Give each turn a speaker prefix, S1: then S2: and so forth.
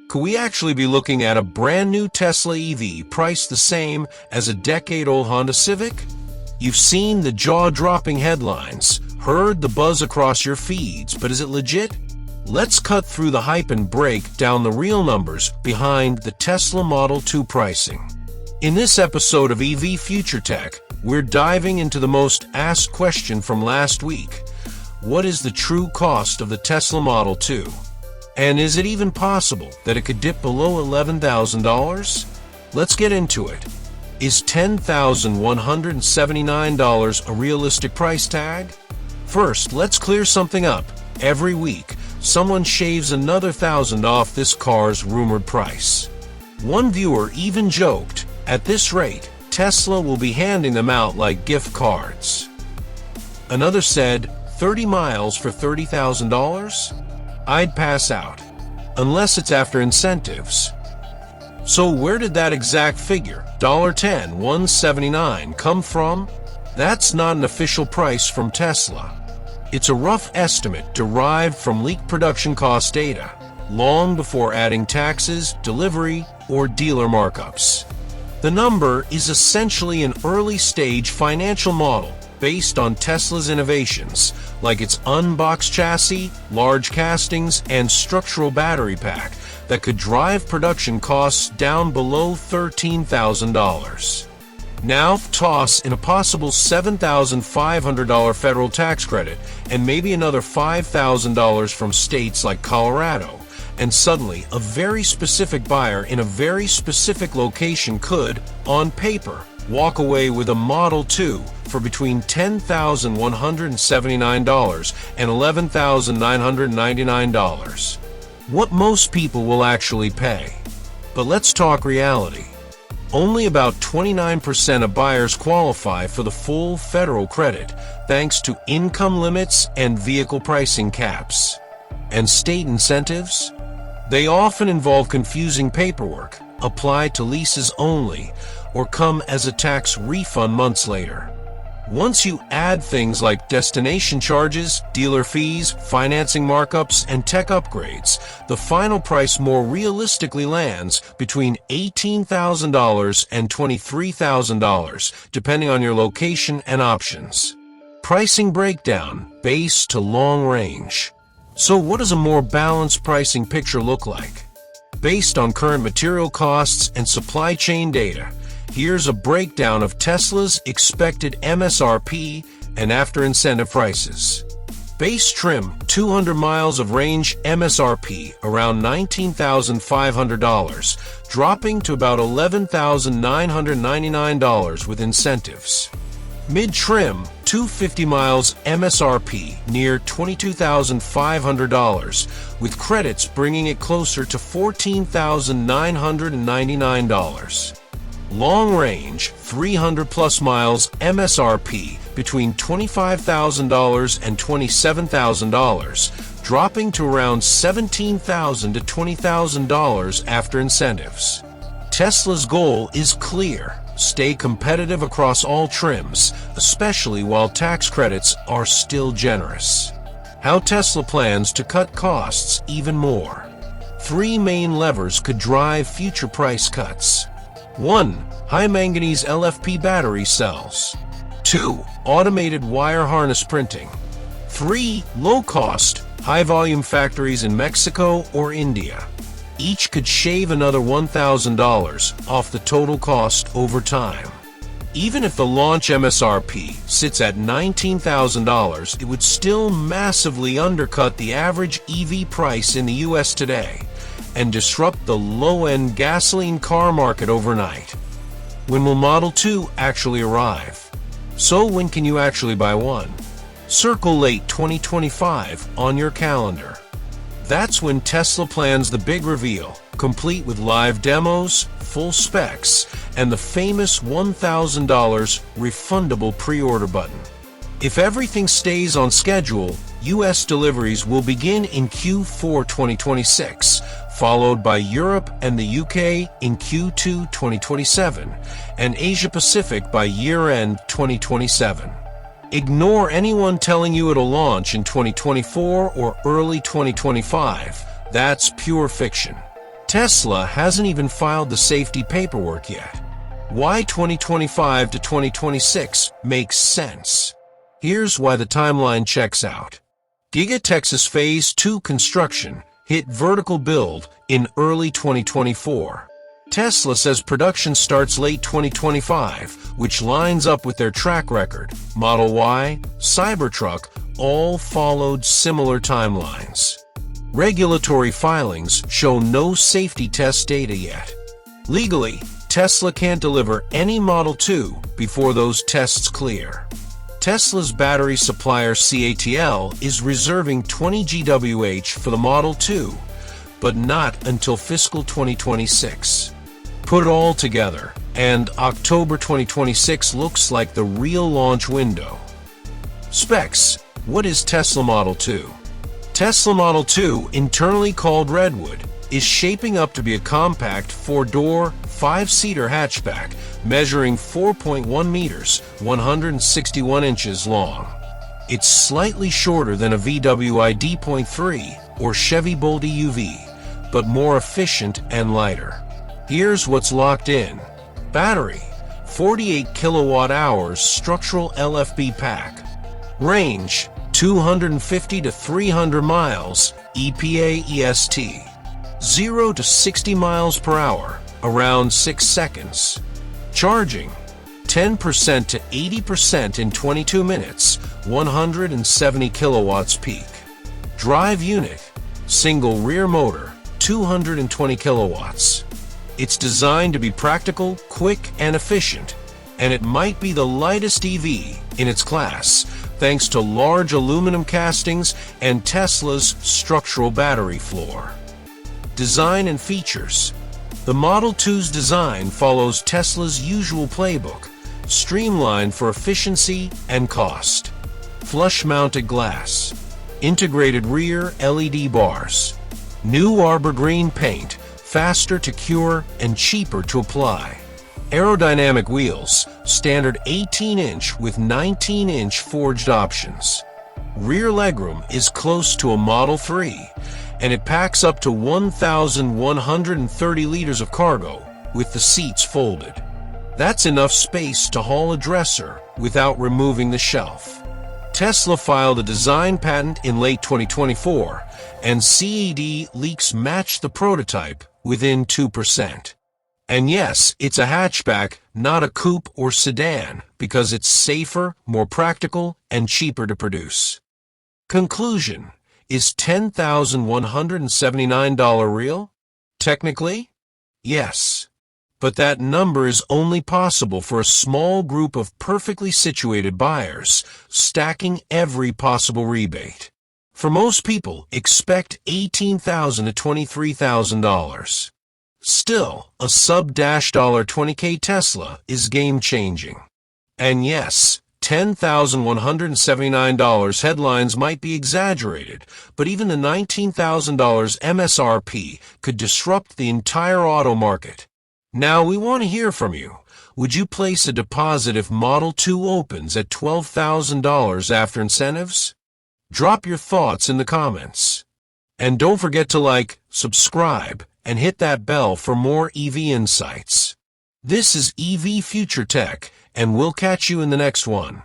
S1: Could we actually be looking at a brand new Tesla EV priced the same as a decade-old Honda Civic? You've seen the jaw-dropping headlines, heard the buzz across your feeds, but is it legit? Let's cut through the hype and break down the real numbers behind the Tesla Model 2 pricing. In this episode of EV Future Tech, we're diving into the most asked question from last week. What is the true cost of the Tesla Model 2? And is it even possible that it could dip below $11,000? Let's get into it. Is $10,179 a realistic price tag? First, let's clear something up. Every week, someone shaves another $1,000 off this car's rumored price. One viewer even joked, at this rate, Tesla will be handing them out like gift cards. Another said, 30 miles for $30,000? I'd pass out. Unless it's after incentives. So where did that exact figure, $10,179, come from? That's not an official price from Tesla. It's a rough estimate derived from leaked production cost data, long before adding taxes, delivery, or dealer markups. The number is essentially an early-stage financial model based on Tesla's innovations, like its unboxed chassis, large castings, and structural battery pack that could drive production costs down below $13,000. Now toss in a possible $7,500 federal tax credit and maybe another $5,000 from states like Colorado, and suddenly a very specific buyer in a very specific location could, on paper, walk away with a Model 2 for between $10,179 and $11,999. What most people will actually pay. But let's talk reality. Only about 29% of buyers qualify for the full federal credit, thanks to income limits and vehicle pricing caps. And state incentives? They often involve confusing paperwork, apply to leases only, or come as a tax refund months later. Once you add things like destination charges, dealer fees, financing markups, and tech upgrades, the final price more realistically lands between $18,000 and $23,000, depending on your location and options. Pricing breakdown, base to long range. So what does a more balanced pricing picture look like? Based on current material costs and supply chain data, here's a breakdown of Tesla's expected MSRP and after incentive prices. Base trim, 200 miles of range MSRP, around $19,500, dropping to about $11,999 with incentives. Mid-trim, 250 miles MSRP, near $22,500, with credits bringing it closer to $14,999. Long range, 300-plus miles MSRP, between $25,000 and $27,000, dropping to around $17,000 to $20,000 after incentives. Tesla's goal is clear. Stay competitive across all trims, especially while tax credits are still generous. How Tesla plans to cut costs even more. 3 main levers could drive future price cuts. 1. High manganese LFP battery cells. 2. Automated wire harness printing. 3. Low-cost, high-volume factories in Mexico or India. Each could shave another $1,000 off the total cost over time. Even if the launch MSRP sits at $19,000, it would still massively undercut the average EV price in the US today and disrupt the low-end gasoline car market overnight. When will Model 2 actually arrive? So when can you actually buy one? Circle late 2025 on your calendar. That's when Tesla plans the big reveal, complete with live demos, full specs, and the famous $1,000 refundable pre-order button. If everything stays on schedule, US deliveries will begin in Q4 2026, followed by Europe and the UK in Q2 2027, and Asia Pacific by year-end 2027. Ignore anyone telling you it'll launch in 2024 or early 2025. That's pure fiction. Tesla hasn't even filed the safety paperwork yet. Why 2025 to 2026 makes sense. Here's why the timeline checks out. Giga Texas Phase 2 construction hit vertical build in early 2024. Tesla says production starts late 2025, which lines up with their track record. Model Y, Cybertruck all followed similar timelines. Regulatory filings show no safety test data yet. Legally, Tesla can't deliver any Model 2 before those tests clear. Tesla's battery supplier CATL is reserving 20 GWh for the Model 2, but not until fiscal 2026. Put it all together, and October 2026 looks like the real launch window. Specs. What is Tesla Model 2? Tesla Model 2, internally called Redwood, is shaping up to be a compact 4-door, 5-seater hatchback measuring 4.1 meters, 161 inches long. It's slightly shorter than a VW ID.3 or Chevy Bolt EUV, but more efficient and lighter. Here's what's locked in. Battery, 48 kilowatt-hours structural LFP pack. Range, 250 to 300 miles, EPA EST. 0 to 60 miles per hour, around 6 seconds. Charging, 10% to 80% in 22 minutes, 170 kilowatts peak. Drive unit, single rear motor, 220 kilowatts. It's designed to be practical, quick, and efficient, and it might be the lightest EV in its class, thanks to large aluminum castings and Tesla's structural battery floor. Design and features. The Model 2's design follows Tesla's usual playbook, streamlined for efficiency and cost. Flush-mounted glass. Integrated rear LED bars. New arbor green paint, faster to cure and cheaper to apply. Aerodynamic wheels, standard 18-inch with 19-inch forged options. Rear legroom is close to a Model 3, and it packs up to 1,130 liters of cargo with the seats folded. That's enough space to haul a dresser without removing the shelf. Tesla filed a design patent in late 2024, and CAD leaks match the prototype within 2%. And yes, it's a hatchback, not a coupe or sedan, because it's safer, more practical, and cheaper to produce. Conclusion. Is $10,179 real? Technically, yes. But that number is only possible for a small group of perfectly situated buyers, stacking every possible rebate. For most people, expect $18,000 to $23,000. Still, a sub-$20K Tesla is game-changing. And yes, $10,179 headlines might be exaggerated, but even the $19,000 MSRP could disrupt the entire auto market. Now, we want to hear from you. Would you place a deposit if Model 2 opens at $12,000 after incentives? Drop your thoughts in the comments. And don't forget to like, subscribe, and hit that bell for more EV insights. This is EV Future Tech, and we'll catch you in the next one.